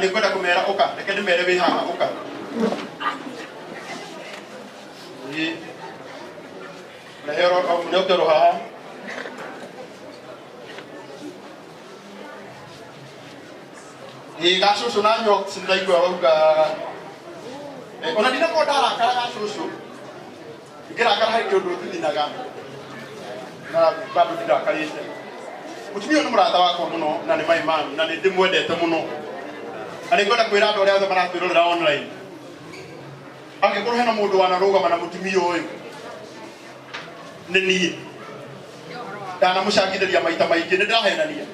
anikwenda kumera uka reke ndimere wi haha uka lehero au nokero haha gasusu na nyok sindaigwa wauga ona dina ko dara kala gasusu ikira kala hai kyodo thinaga na babu dida kaliste mutumio no murata wako muno na ni mai man na ni ndimwendete muno ani ngoda kwira andu aria othe maratwirorera online angikorwo hena mundu wanarugama na mutumio uyu ni nie dana mushangithiria maita maingi ni ndahenania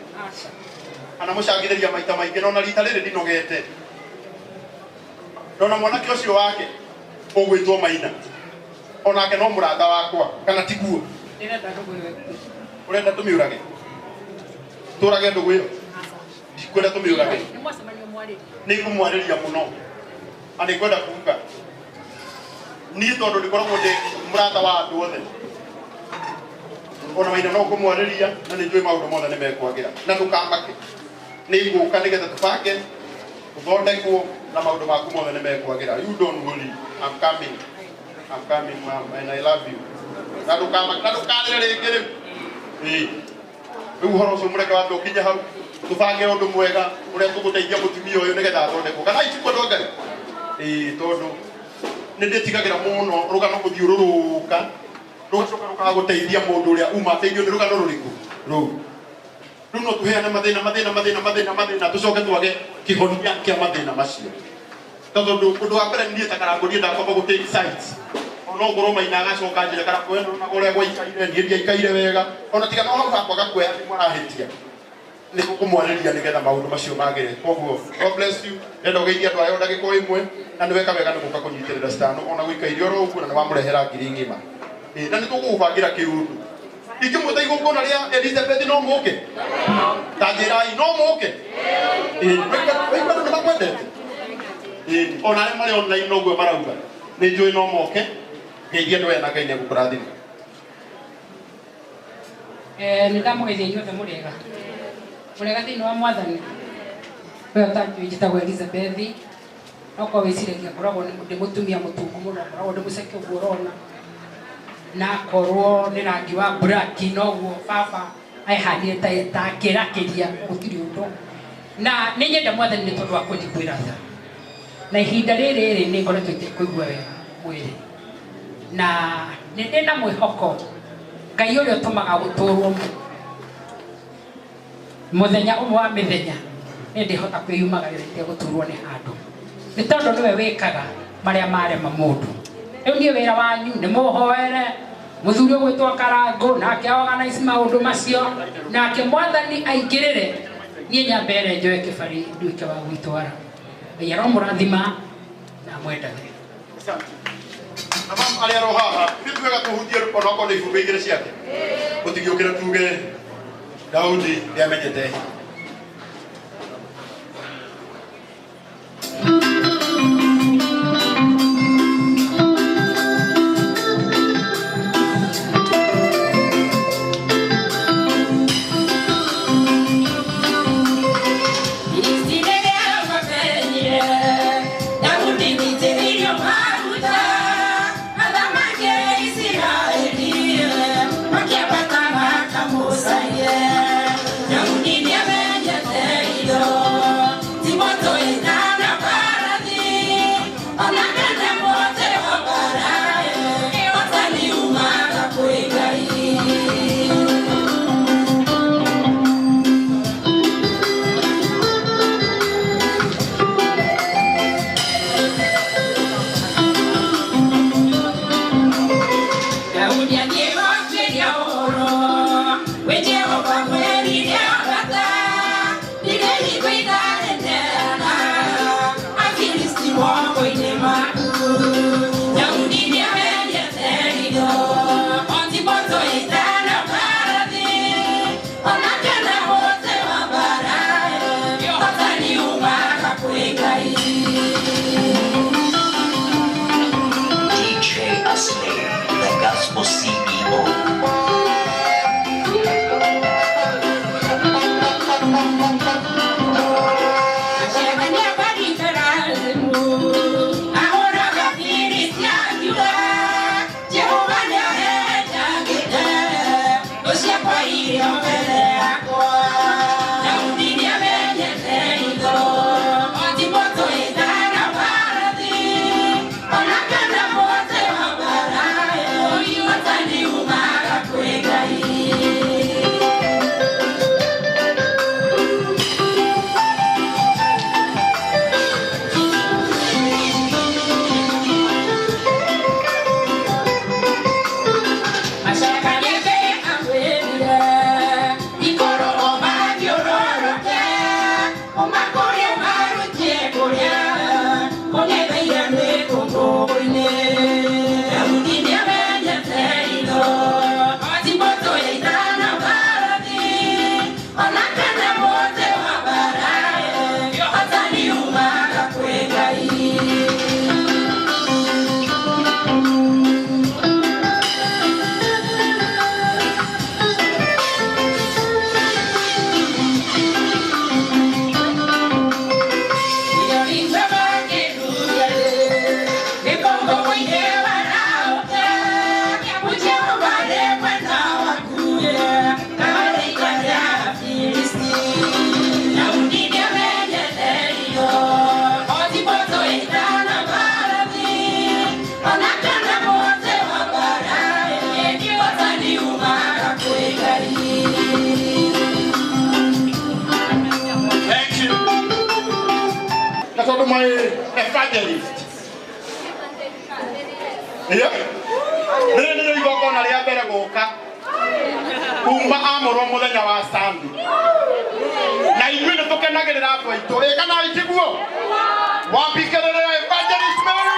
ana mushangithiria maita maingi no na rita riri ndinogete no na mwanake ucio wake ugwitwo Maina onake no murata wakwa kana tiguo urenda tumiurage turage ndugu iyo ndikwenda tumiurage ni kumwariria muno ani kwenda kuuga ni tondu ndikoragwo ndi murata wa andu othe ona Maina no kumwariria na ni njui maundu mothe ni mekwagira na ndukamake ni nguka nigetha tubake uthondekwo na maundu maku mothe ni mekwagira. You don't worry, I'm coming ma'am, and I love you. Na ndukamake na ndukarire ringi riu horo ucio mureke wambe ukinye hau tubange undu mwega uria tuguteithia mutumia uyu nigetha athondekwo kana ichikwo ndo Ngai tondu ni nditigagira muno rugano guthiururuka rugacoka rukaguteithia mundu uria uma teithio ni rugano ruriku ru no tuheane mathina tucoke twage kihonia kia mathina macio tondu undu wa mbere nie takarangurie ndakomba gutake sides no ngoro Maina agacoka njire kana kwena na gore gwaikaire nie ikaire wega ona tiga no hau hakwa gakwea ni mwarahitia ni kumwariria nigetha maundu macio magire. Koguo God bless you endo geithia andu ayo ndagiko imwe na niweka wega ni guka kunyitirira stano ona guikairio ro uguo na wamurehera ngiri ngima na ni tugubangira kiundu ikimwita igongona ria Elizabeth no muke tajirai no muke weka ni makwendete ona ari mari online no gwe marauga ni njui no muke geithia andu ena Ngai ni gukurathima ni ndamugeithia inyuothe murega thini wa mwathani we tanju njitagwo Elizabeth noko wiciragia koragwo ndi mutumia mutungu muno koragwo ndi muceke uguo urona na korwo ni rangi wa black noguo baba aihanire ta kirakiria gutiri undu na ni nyenda mwathani ni tondu wa kunjiguira tha na ihinda riri ni ngoretwo itekuigua wega mwiri na ni ndina mwihoko Ngai uria utumaga guturwo muthenya umwe wa mithenya ni ndihota kwiyumagarira guturwo ni andu ni tondu niwe wikaga maria marema mundu riu nie wira wanyu ni muhoere muthuri ugwitwo Karango nake organize maundu macio nake mwathani aingirire nie nyambere njoe kibari nduike wa gwitwara Ngai aromurathima na mwendage. Amam alia rohaha ni tuwega tuhudie ona ko ni fuge igire ciake utigiukira tuge Daudi ndiamenyete CEO. maundu mai evangelist ndio igogona ria mbere guka kuma amorwo muthenya wa Sunday na ithuĩ nĩ tũkenagĩrĩra andũ aitũ kana aitiguo wambikĩrĩria evangelist Mary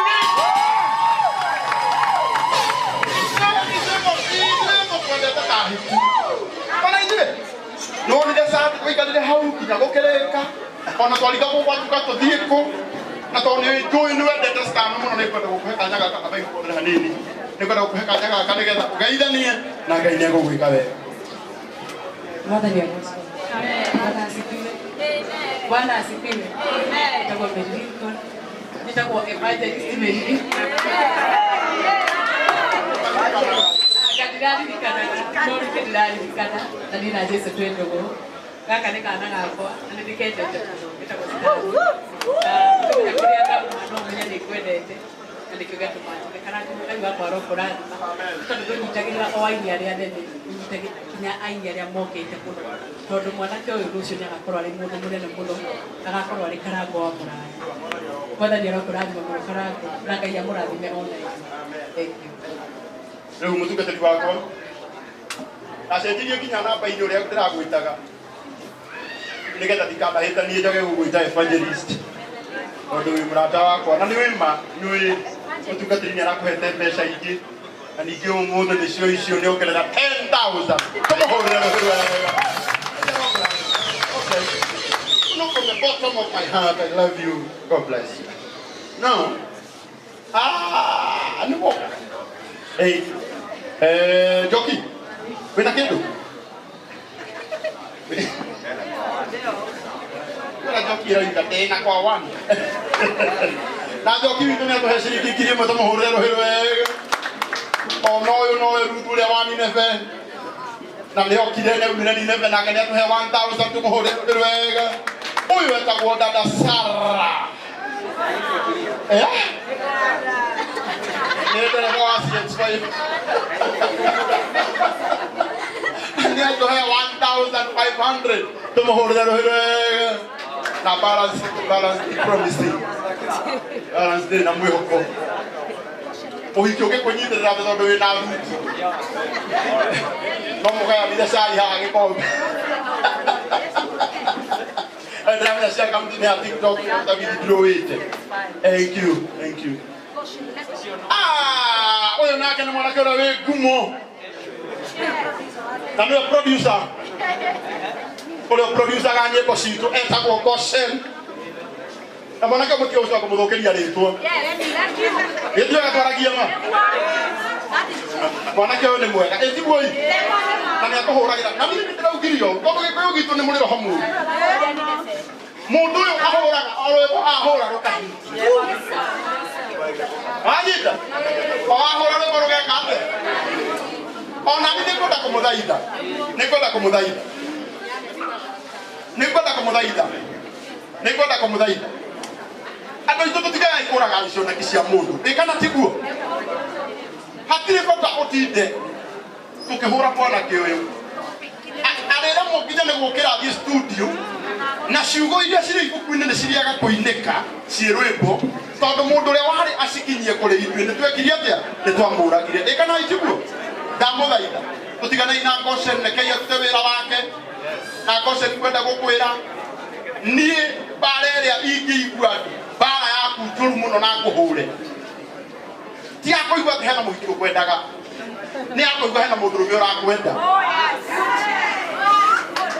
kana ithuĩ no nĩ Sunday tũikarĩre hau nginya gũkĩrĩka ona twariga gũgwatuka tũthiĩ kũ na tondũ nĩ njũĩ nĩ wendete stand mũno nĩ kwenda gũkũhe kanya gaka kaba igũkorera hanini nĩ kwenda gũkũhe kanya gaka nĩgetha ũgeithanie na Ngai nĩ egũgwĩka wega. Mwathani asifiwe. Bwana asifiwe. Bwana asifiwe. Nitakuwa Benedicto. Nitakuwa evangelist Mary. Kadirani nikana. Ndio kadirani nikana. Na nina Yesu twende go. Kaka nĩ kana gakwa na nĩ ndikendete mũno nĩtagwo nĩkũrĩa no menya nĩ kwendete na nĩkĩo gĩatũma kana Ngai wakwa arokũrathima tondũ ndũnyitagĩrĩra o aini arĩa anene nyitagĩrĩra kinya aini arĩa mokĩte mũno tondũ mwanake ũyũ rũciũ nĩagakorwo arĩ mũndũ mũnene mũno agakorwo arĩ Karango wa Mũraya. Mwathani arokũrathima mũno Karango na Ngai amũrathime ona ithuĩ. Rĩu mũtungatĩri wakwa acenjirie kinya namba-inĩ ũrĩa ndĩragwĩtaga nĩgetha ndikanahĩtanie njoge gũgwĩta evangelist tondũ wĩ mũrata wakwa na nĩ wĩma nĩũĩ mũtungatĩri nĩ arakũhete mbeca ingĩ na ningĩ ũmũthĩ nĩcio icio nĩ ongerera 10,000 tũmũhũrĩre rũhĩ wega. Look from the bottom of my heart, I love you. God bless you. Now, nĩ mo Joki wĩna kĩndũ kuna Joki ĩroiga ndĩna kwa one na Joki witũ nĩ atũhe ciringi ngiri ĩmwe tũmũhũrĩre rũhĩ wega. Ona ũyũ nowe Ruthu ũrĩa wa Nineve na nĩ okire nĩaumire Nineve nake nĩ atũhe 1,000 tũmũhũrĩre rũhĩ wega. Ũyũ etagwo dada Sarah nĩ ndereba wa CX5 nĩ atũhe 1,500 tũmũhũrĩre rũhĩ wega na balance promising balance na mwĩhoko ũhiki ũgĩkũnyitĩrĩra tondũ wĩna thuti no mũgayanire cai haha gĩkombe ndĩramenya cia kaunti-inĩ ya TikTok tagithidrowĩte. Thank you. Ũyũ nake nĩ mwanake ũrĩa wĩ ngumo na nĩwe producer ũrĩa producer-ga nyĩmbo citũ etagwo Goshen na mwanake mũtio ũcio akũmũthũkĩria rĩtwa gĩthiĩ gatwaragia ma mwanake ũyũ nĩ mwega ĩtiguoi na nĩ akũhũragĩra na niĩ nĩndĩraugirio tondũ gĩkũyũ gitũ nĩ mũrĩro hamwe mũndũ ũyũ ahũraga o rwĩmbo ahũra rũkahingia wanyita o ahũra rwĩmbo rũgeka atĩa ona niĩ nĩngwenda kũmũthaitha andũ aitũ tũtigaga ikũraga icioneki cia mũndũ ĩkana tiguo hatirĩ bata ũtinde tũkĩhũra mwanake ũyũ arĩra mũnginya nĩ gũkĩra thiĩ studio na ciugo iria cirĩ ibuku-inĩ nĩ ciriaga kũinĩka ciĩ rwĩmbo tondũ mũndũ ũrĩa warĩ acikinyie kũrĩ ithuĩ nĩ twekire atĩa nĩ twamũragire ĩkana itiguo ndamũthaitha tũtiganai na Goshen rekei arute wĩra wake na Goshen kwenda gũkwĩra niĩ mbara ĩrĩa ingĩigua mbara yaku njũru mũno na ngũhũre ti akũigua atĩ hena mũhiki ũkwendaga nĩ akũigua hena mũndũrũme ũrakwenda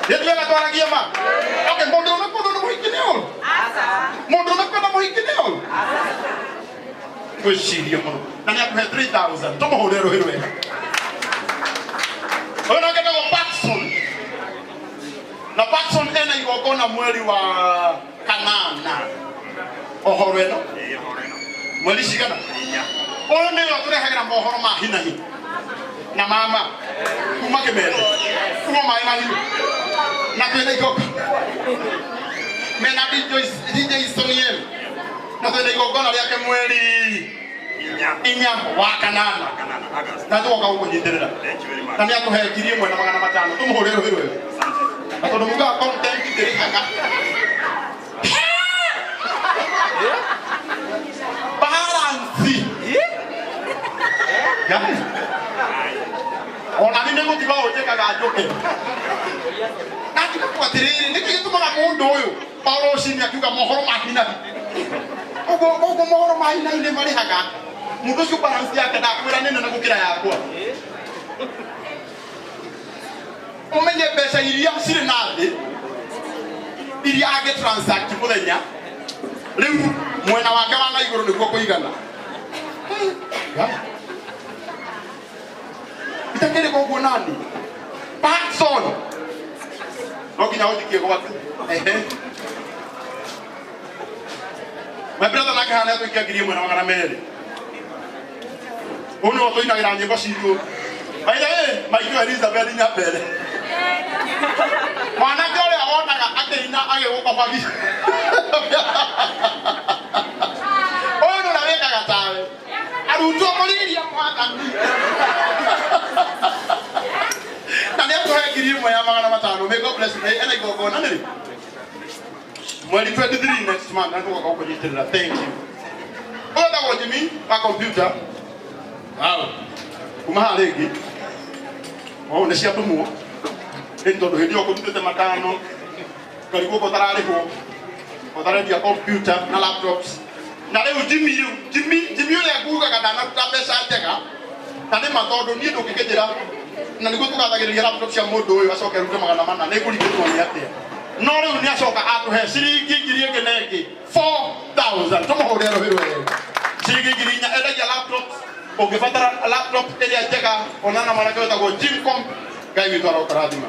nĩtwega twaragia ma mũndũrũme kwenda mũhiki nĩ ũru mũndũrũme kwenda mũhiki nĩ ũru gwĩciria mũno na nĩ akũhe 3,000 tũmũhũrĩre rũhĩ rwega. Ũyũ nake etagwo Paxson na Paxson ena igongona mweri wa kanana ohoro ĩno mweri cigana ũyũ nĩwe ũtũrehagĩra mohoro ma hi na hi na mama kuma Kĩmende kuma maĩ mahiũ na twĩna igongona mena DJ Soniel na twĩna igongona rĩake mweri 4 wa kanana na tũgoka gũkũnyitĩrĩra na nĩ atũhe 1,500 tũmũhũrĩre rũhĩ rwega na tondũ mugaga content ndĩrĩhaga gajoke na tukatiriri nikitumaga mundu uyu Paulo shini akiuga mohoro mahina ogo mohoro mahina ine mari haga mundu ucio balance yake ndakwira nene na gukira yakwa umenye mbeca iria ciri nathi iria age transact muthenya riu mwena wake wa na iguru niguo kuigana itakere ko nani Patson nokinya ujikie gwatu my brother nakahana tuikia ngiri mwena wa meri uno tuinagira nyimbo citu Maiyo Elizabeth Nyambere mwana kole awonaga akeina ageuka bagi ono na weka gatawe aruto muriria mwathani na ne tuhegiri mwe ya magana matano may God bless you and I go na nini mweli 23 next month na tuko kwa jitira thank you oda kwa jimi kwa computer wow kumahalegi ne cia tumu endo ndo hindio ko tutete matano karibu ko tarariho ko tararia computer na laptops na leo Jimmy ole akuga kada na tabesa tega tane matondo ni ndo kikejera na niguo tugathagiria laptop cia mundu uyu acoke rute magana mana ne kurigitwo ni atia no leo ni acoka atuhe ciringi ngiri enge nengi 4000 tumuhurira rohirwe ciringi ngiri nya endagia laptops ungefatara laptop ile ajeka onana mwanake wetagwo Jimcom ngai witwa rokaradima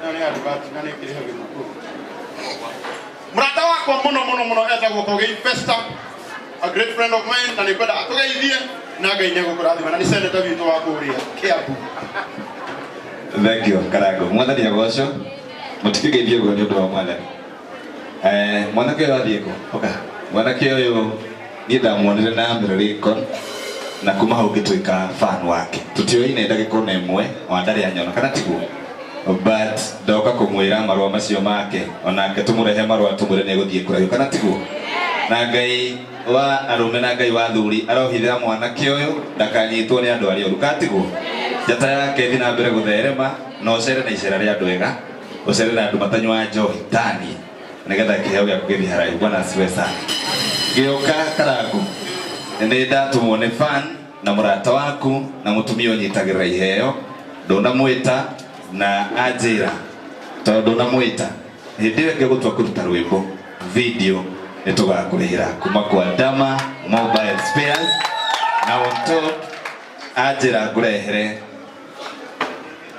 nani adibati nani kile hawe mkuu mrata wako muno etagwo Koge Investor a great friend of mine na nikwenda atugeithie na ngai nego kuradima na ni senator witwa wa Kuria Kiambu. Thank you Karago mwathani agocwo mutikigeithie go ni undu wa mwathani mwanake wa Diego oka mwanake uyu ni ndamuonire na mbiriko na kuma hau gituika fan wake tutioine ndagiko na imwe wa ndari anyona kana tiguo but ndoka kumwira marwa macio make onake tumurehe marwa tumure ne guthie kurayo kana tiguo na ngai wa arume na ngai wa thuri arohithira mwanake uyu ndakanyitwo ni andu ari oru tiguo jata yake thi na mbere gutherema no cere na icera ria andu ega ucere na andu matanywa njohi tani nigetha kiheo gya kugethi haraihu bwana asiwe sana gioka Karagu nenda tumuone fan na murata waku na mutumia unyitagirira iheo ndona mwita na ajira tondu na mwita hindi nge gutwa kuruta rwimbo video nitugakurihira kuma kwa Dama Mobile Spares na on top ajira ngurehere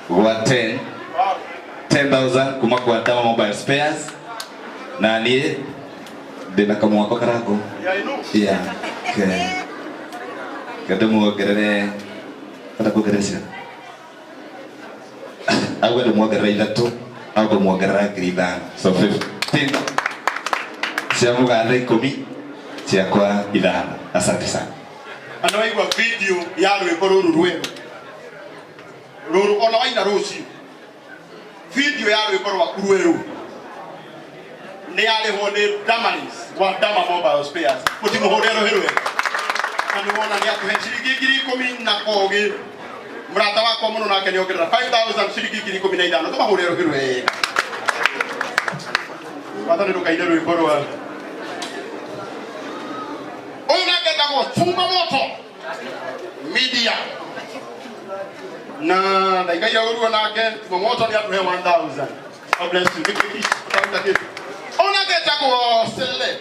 wa 10,000 kuma kwa Dama Mobile Spares na ni ndina kamwako Karagu yeah okay kada muogerere kada kugeresha agwede muogerera ithatu agwede muogerera ngiri so 15 cia mugathe 10 cia kwa ithano asante sana ana waigwa video ya rwimbo ruru rwenu ruru ona waina rucio video ya rwimbo rwa kurueru ni ariho ni Damaris wa Dama Mobile Spares mutimuhurira rohirwe ani wona ni atuhe ciringi ngiri 10 na Kogi murata wako muno nake ni ongerera 5000 ciringi ngiri 15 tumahurira rohirwe watani ndukaine rwimbo rwa ona getagwo Chuma Moto Media na ndaigai urua nake Chuma Moto ni atuhe 1000 God bless you ona getagwo Sele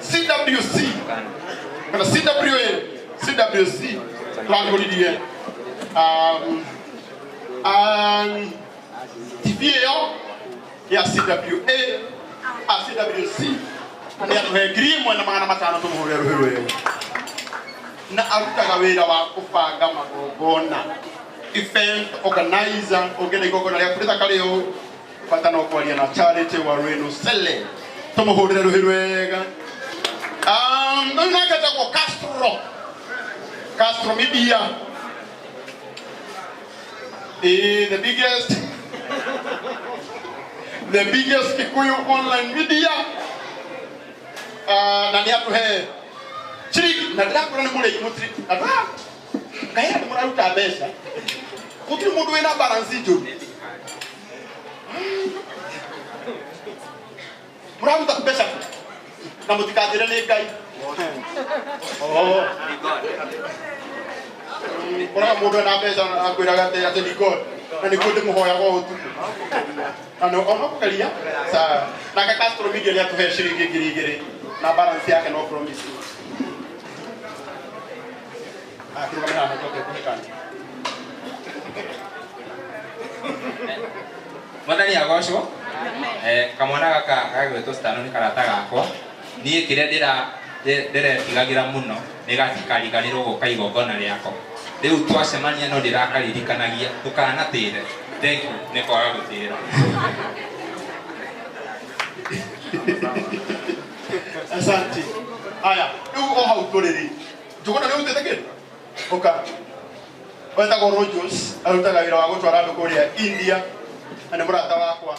CWC kana CWC twagurithie TV ya CWA CWC ni atuhe mwe na magana matano tumuhurira ruhirwe na arutaga wira wa kubanga magongona event organizer ogene igongona ria kurita kalio patano kwaria na charity wa Reno Sele tumuhurira ruhirwega nona getagwo Castro Media the biggest Kikuyu online media na ni atuhe chiri na ndakura ni mure imutri aba kaya ni muraruta mbeca Gutiri mundu wina balance njuru. Muramuta pesa na mutikajire ni Ngai. Oh. Kora mundu na pesa akwiraga ati ni God. Na ni kunde muhoya go utuku. Ano ono kukalia sa na ka Castro Media ya tuhe shiringi ngiri na balance yake no promise. Kiruga mena matoke kunikana. Mwathani agocwo kamwana gaka gagwetwo Stano ni karata gakwa nie kiria ndiretigagira muno ni gatikariganirwo guka igongona riako riu twacemania no ndirakaririkanagĩa tukanatire thank you ni kwaga gutira. Asante. Aya, riu o hau turiri njuguna ni utetekire oka wenda go Rogers arutaga wira wa gutwara andu kuria India na ni murata wakwa.